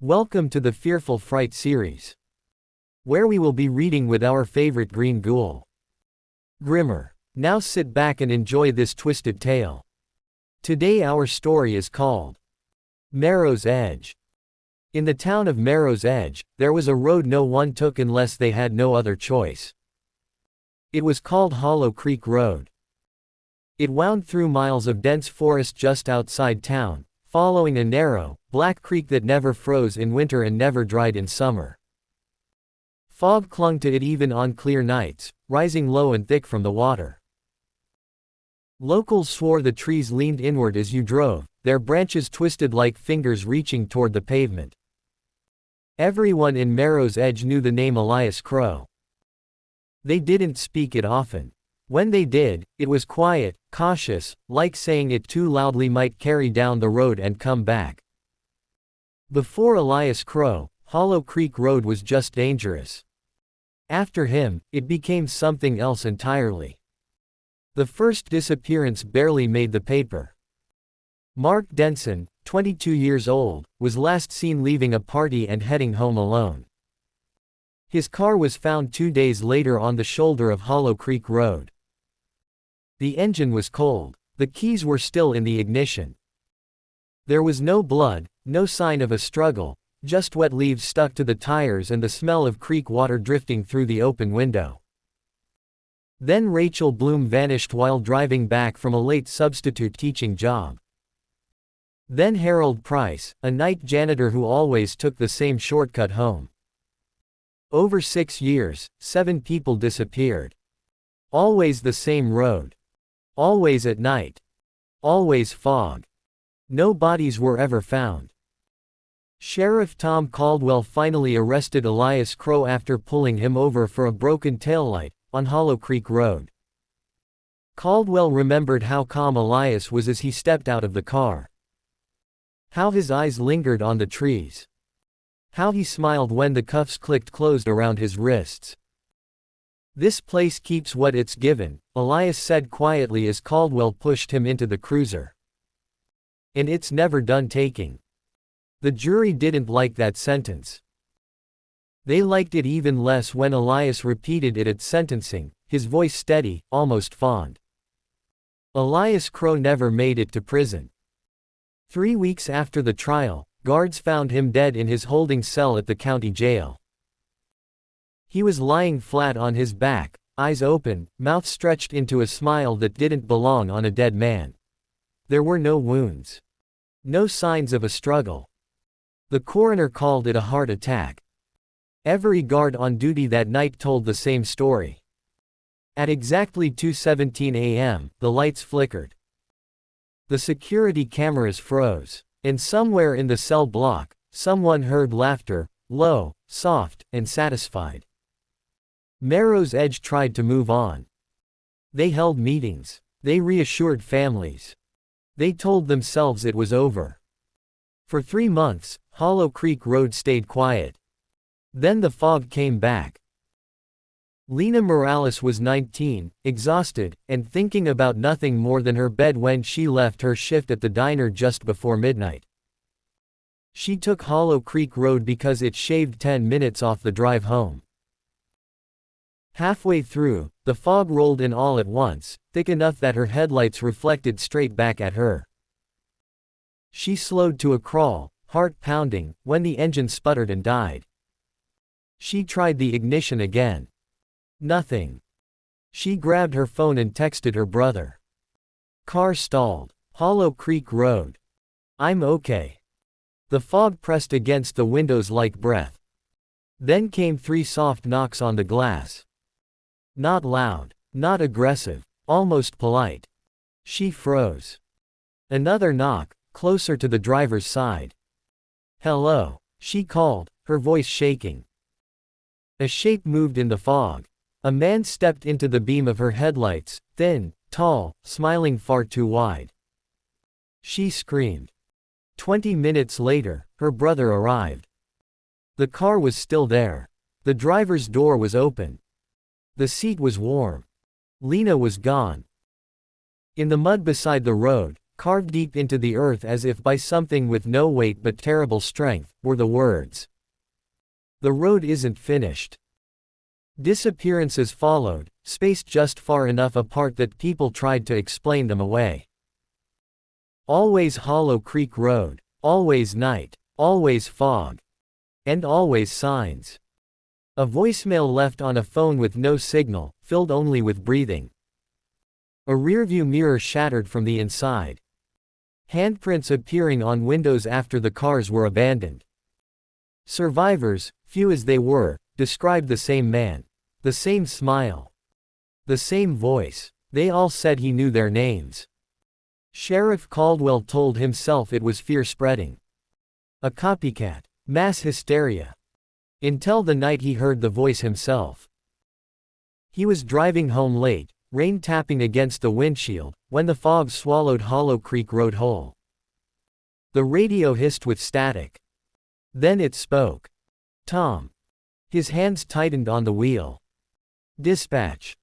Welcome to the Fearful Fright series, where we will be reading with our favorite green ghoul, Grimmer. Now sit back and enjoy this twisted tale. Today our story is called Marrow's Edge. In the town of Marrow's Edge, there was a road no one took unless they had no other choice. It was called Hollow Creek Road. It wound through miles of dense forest just outside town, following a narrow, black creek that never froze in winter and never dried in summer. Fog clung to it even on clear nights, rising low and thick from the water. Locals swore the trees leaned inward as you drove, their branches twisted like fingers reaching toward the pavement. Everyone in Marrow's Edge knew the name Elias Crow. They didn't speak it often. When they did, it was quiet, cautious, like saying it too loudly might carry down the road and come back. Before Elias Crow, Hollow Creek Road was just dangerous. After him, it became something else entirely. The first disappearance barely made the paper. Mark Denson, 22 years old, was last seen leaving a party and heading home alone. His car was found 2 days later on the shoulder of Hollow Creek Road. The engine was cold. The keys were still in the ignition. There was no blood, no sign of a struggle, just wet leaves stuck to the tires and the smell of creek water drifting through the open window. Then Rachel Bloom vanished while driving back from a late substitute teaching job. Then Harold Price, a night janitor who always took the same shortcut home. Over 6 years, 7 people disappeared. Always the same road. Always at night. Always fog. No bodies were ever found. Sheriff Tom Caldwell finally arrested Elias Crow after pulling him over for a broken taillight on Hollow Creek Road. Caldwell remembered how calm Elias was as he stepped out of the car. How his eyes lingered on the trees. How he smiled when the cuffs clicked closed around his wrists. "This place keeps what it's given," Elias said quietly as Caldwell pushed him into the cruiser. "And it's never done taking." The jury didn't like that sentence. They liked it even less when Elias repeated it at sentencing, his voice steady, almost fond. Elias Crow never made it to prison. 3 weeks after the trial, guards found him dead in his holding cell at the county jail. He was lying flat on his back, eyes open, mouth stretched into a smile that didn't belong on a dead man. There were no wounds. No signs of a struggle. The coroner called it a heart attack. Every guard on duty that night told the same story. At exactly 2:17 a.m., the lights flickered. The security cameras froze. And somewhere in the cell block, someone heard laughter, low, soft, and satisfied. Marrow's Edge tried to move on. They held meetings. They reassured families. They told themselves it was over. For 3 months, Hollow Creek Road stayed quiet. Then the fog came back. Lena Morales was 19, exhausted, and thinking about nothing more than her bed when she left her shift at the diner just before midnight. She took Hollow Creek Road because it shaved 10 minutes off the drive home. Halfway through, the fog rolled in all at once, thick enough that her headlights reflected straight back at her. She slowed to a crawl, heart pounding, when the engine sputtered and died. She tried the ignition again. Nothing. She grabbed her phone and texted her brother. Car stalled. Hollow Creek Road. I'm okay. The fog pressed against the windows like breath. Then came 3 soft knocks on the glass. Not loud, not aggressive, almost polite. She froze. Another knock, closer to the driver's side. Hello, she called, her voice shaking. A shape moved in the fog. A man stepped into the beam of her headlights, thin, tall, smiling far too wide. She screamed. 20 minutes later, her brother arrived. The car was still there. The driver's door was open. The seat was warm. Lena was gone. In the mud beside the road, Carved deep into the earth as if by something with no weight but terrible strength, were the words. "The road isn't finished." Disappearances followed, spaced just far enough apart that people tried to explain them away. Always Hollow Creek Road, always night, always fog, and always signs. A voicemail left on a phone with no signal, filled only with breathing. A rearview mirror shattered from the inside. Handprints appearing on windows after the cars were abandoned. Survivors, few as they were, described the same man. The same smile. The same voice. They all said he knew their names. Sheriff Caldwell told himself it was fear spreading. A copycat. Mass hysteria. Until the night he heard the voice himself. He was driving home late, rain tapping against the windshield, when the fog swallowed Hollow Creek Road whole. The radio hissed with static. Then it spoke. Tom. His hands tightened on the wheel. Dispatch.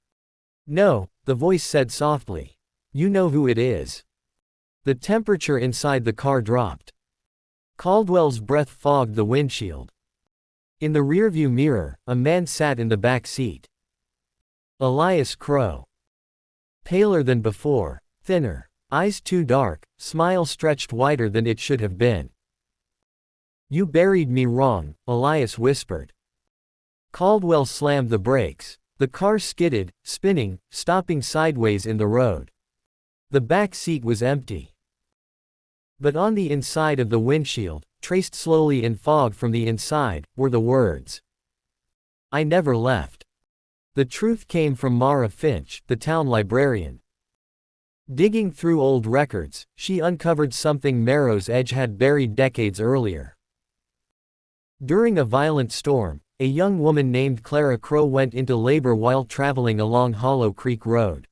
No, the voice said softly. You know who it is. The temperature inside the car dropped. Caldwell's breath fogged the windshield. In the rearview mirror, a man sat in the back seat. Elias Crow. Paler than before, thinner, eyes too dark, smile stretched wider than it should have been. You buried me wrong, Elias whispered. Caldwell slammed the brakes. The car skidded, spinning, stopping sideways in the road. The back seat was empty. But on the inside of the windshield, traced slowly in fog from the inside, were the words. I never left. The truth came from Mara Finch, the town librarian. Digging through old records, she uncovered something Marrow's Edge had buried decades earlier. During a violent storm, a young woman named Clara Crow went into labor while traveling along Hollow Creek Road.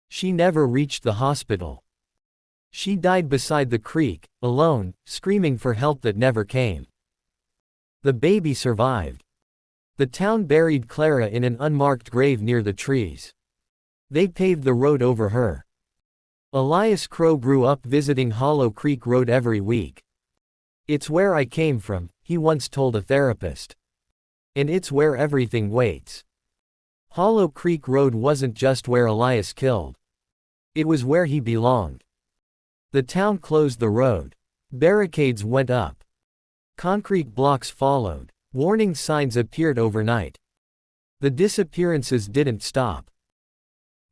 She never reached the hospital. She died beside the creek, alone, screaming for help that never came. The baby survived. The town buried Clara in an unmarked grave near the trees. They paved the road over her. Elias Crow grew up visiting Hollow Creek Road every week. It's where I came from, he once told a therapist. And it's where everything waits. Hollow Creek Road wasn't just where Elias killed. It was where he belonged. The town closed the road. Barricades went up. Concrete blocks followed. Warning signs appeared overnight. The disappearances didn't stop.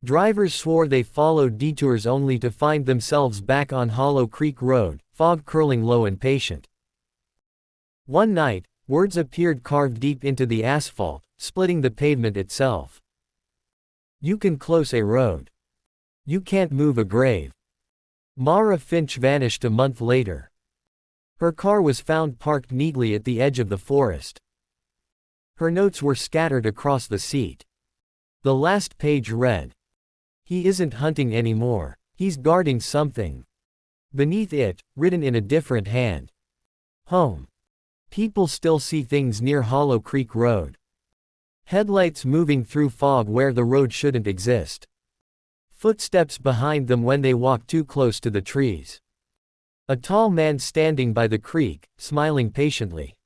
Drivers swore they followed detours only to find themselves back on Hollow Creek Road, fog curling low and patient. One night, words appeared carved deep into the asphalt, splitting the pavement itself. You can close a road. You can't move a grave. Mara Finch vanished a month later. Her car was found parked neatly at the edge of the forest. Her notes were scattered across the seat. The last page read, "He isn't hunting anymore. He's guarding something." Beneath it, written in a different hand, "Home. People still see things near Hollow Creek Road. Headlights moving through fog where the road shouldn't exist. Footsteps behind them when they walk too close to the trees. A tall man standing by the creek, smiling patiently.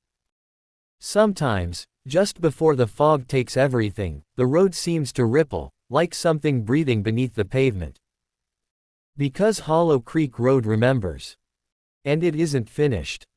Sometimes, just before the fog takes everything, the road seems to ripple, like something breathing beneath the pavement. Because Hollow Creek Road remembers. And it isn't finished."